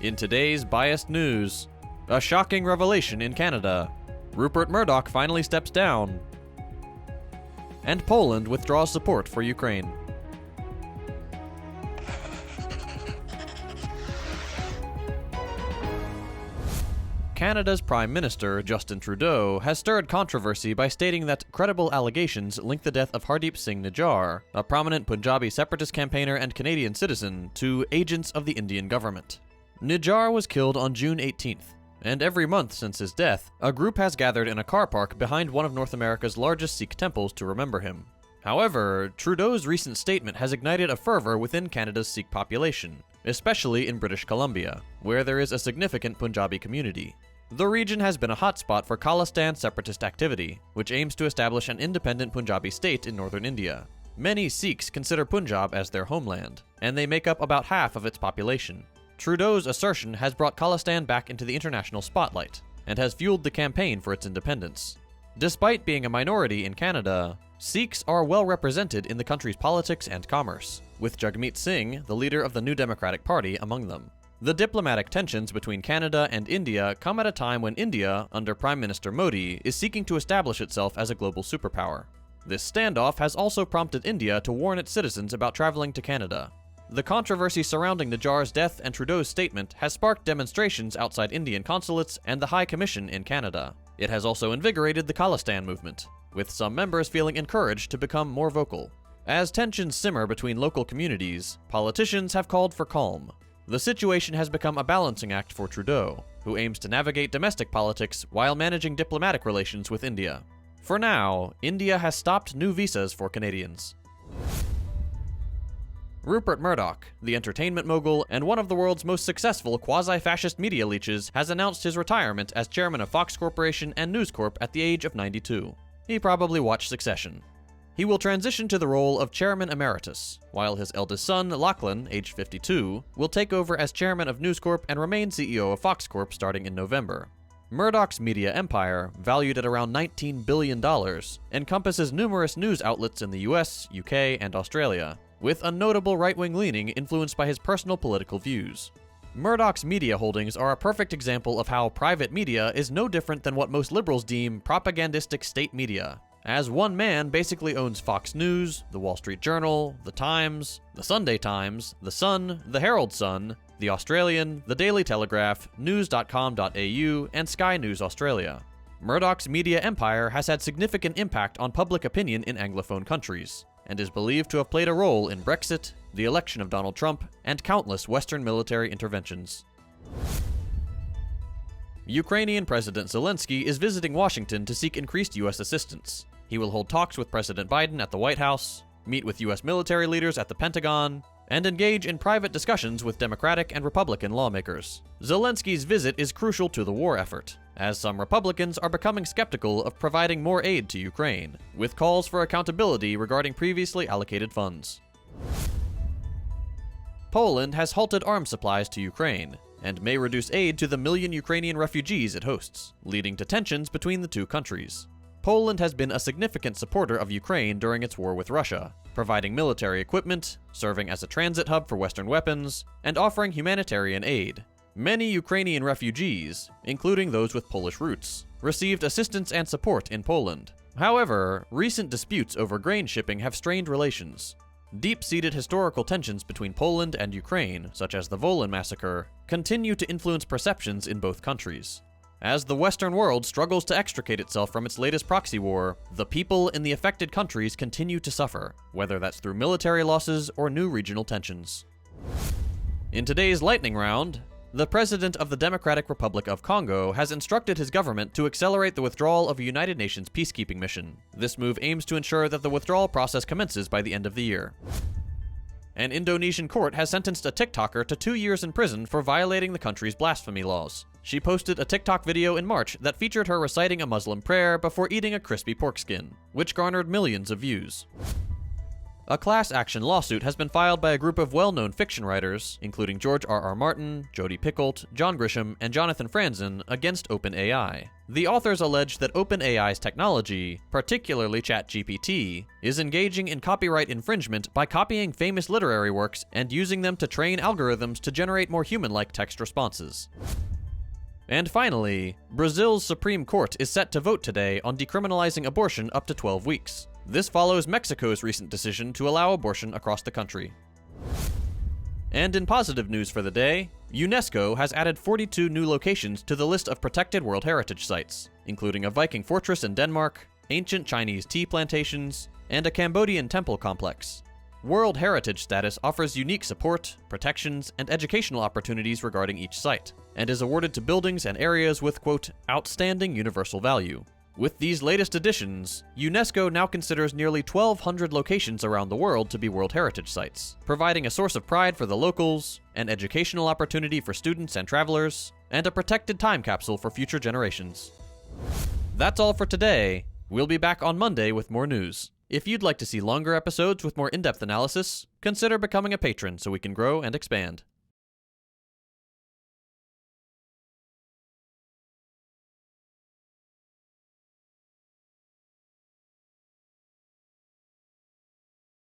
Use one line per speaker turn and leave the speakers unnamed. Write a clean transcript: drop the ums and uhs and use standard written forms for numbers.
In today's biased news, a shocking revelation in Canada. Rupert Murdoch finally steps down. And Poland withdraws support for Ukraine. Canada's Prime Minister, Justin Trudeau, has stirred controversy by stating that credible allegations link the death of Hardeep Singh Nijjar, a prominent Punjabi separatist campaigner and Canadian citizen, to agents of the Indian government. Nijjar was killed on June 18th, and every month since his death, a group has gathered in a car park behind one of North America's largest Sikh temples to remember him. However, Trudeau's recent statement has ignited a fervor within Canada's Sikh population, especially in British Columbia, where there is a significant Punjabi community. The region has been a hotspot for Khalistan separatist activity, which aims to establish an independent Punjabi state in northern India. Many Sikhs consider Punjab as their homeland, and they make up about half of its population. Trudeau's assertion has brought Khalistan back into the international spotlight, and has fueled the campaign for its independence. Despite being a minority in Canada, Sikhs are well represented in the country's politics and commerce, with Jagmeet Singh, the leader of the New Democratic Party, among them. The diplomatic tensions between Canada and India come at a time when India, under Prime Minister Modi, is seeking to establish itself as a global superpower. This standoff has also prompted India to warn its citizens about traveling to Canada. The controversy surrounding Nijjar's death and Trudeau's statement has sparked demonstrations outside Indian consulates and the High Commission in Canada. It has also invigorated the Khalistan movement, with some members feeling encouraged to become more vocal. As tensions simmer between local communities, politicians have called for calm. The situation has become a balancing act for Trudeau, who aims to navigate domestic politics while managing diplomatic relations with India. For now, India has stopped new visas for Canadians. Rupert Murdoch, the entertainment mogul and one of the world's most successful quasi-fascist media leeches, has announced his retirement as chairman of Fox Corporation and News Corp at the age of 92. He probably watched Succession. He will transition to the role of Chairman Emeritus, while his eldest son, Lachlan, aged 52, will take over as Chairman of News Corp and remain CEO of Fox Corp starting in November. Murdoch's media empire, valued at around $19 billion, encompasses numerous news outlets in the US, UK, and Australia, with a notable right-wing leaning influenced by his personal political views. Murdoch's media holdings are a perfect example of how private media is no different than what most liberals deem propagandistic state media, as one man basically owns Fox News, The Wall Street Journal, The Times, The Sunday Times, The Sun, The Herald Sun, The Australian, The Daily Telegraph, news.com.au, and Sky News Australia. Murdoch's media empire has had significant impact on public opinion in Anglophone countries, and is believed to have played a role in Brexit, the election of Donald Trump, and countless Western military interventions. Ukrainian President Zelensky is visiting Washington to seek increased U.S. assistance. He will hold talks with President Biden at the White House, meet with U.S. military leaders at the Pentagon, and engage in private discussions with Democratic and Republican lawmakers. Zelensky's visit is crucial to the war effort, as some Republicans are becoming skeptical of providing more aid to Ukraine, with calls for accountability regarding previously allocated funds. Poland has halted arms supplies to Ukraine, and may reduce aid to the million Ukrainian refugees it hosts, leading to tensions between the two countries. Poland has been a significant supporter of Ukraine during its war with Russia, providing military equipment, serving as a transit hub for Western weapons, and offering humanitarian aid. Many Ukrainian refugees, including those with Polish roots, received assistance and support in Poland. However, recent disputes over grain shipping have strained relations. Deep-seated historical tensions between Poland and Ukraine, such as the Volyn massacre, continue to influence perceptions in both countries. As the Western world struggles to extricate itself from its latest proxy war, the people in the affected countries continue to suffer, whether that's through military losses or new regional tensions. In today's lightning round, the President of the Democratic Republic of Congo has instructed his government to accelerate the withdrawal of a United Nations peacekeeping mission. This move aims to ensure that the withdrawal process commences by the end of the year. An Indonesian court has sentenced a TikToker to 2 years in prison for violating the country's blasphemy laws. She posted a TikTok video in March that featured her reciting a Muslim prayer before eating a crispy pork skin, which garnered millions of views. A class action lawsuit has been filed by a group of well-known fiction writers, including George R.R. Martin, Jodi Picoult, John Grisham, and Jonathan Franzen, against OpenAI. The authors allege that OpenAI's technology, particularly ChatGPT, is engaging in copyright infringement by copying famous literary works and using them to train algorithms to generate more human-like text responses. And finally, Brazil's Supreme Court is set to vote today on decriminalizing abortion up to 12 weeks. This follows Mexico's recent decision to allow abortion across the country. And in positive news for the day, UNESCO has added 42 new locations to the list of protected World Heritage Sites, including a Viking fortress in Denmark, ancient Chinese tea plantations, and a Cambodian temple complex. World Heritage status offers unique support, protections, and educational opportunities regarding each site, and is awarded to buildings and areas with, quote, outstanding universal value. With these latest additions, UNESCO now considers nearly 1,200 locations around the world to be World Heritage Sites, providing a source of pride for the locals, an educational opportunity for students and travelers, and a protected time capsule for future generations. That's all for today. We'll be back on Monday with more news. If you'd like to see longer episodes with more in-depth analysis, consider becoming a patron so we can grow and expand.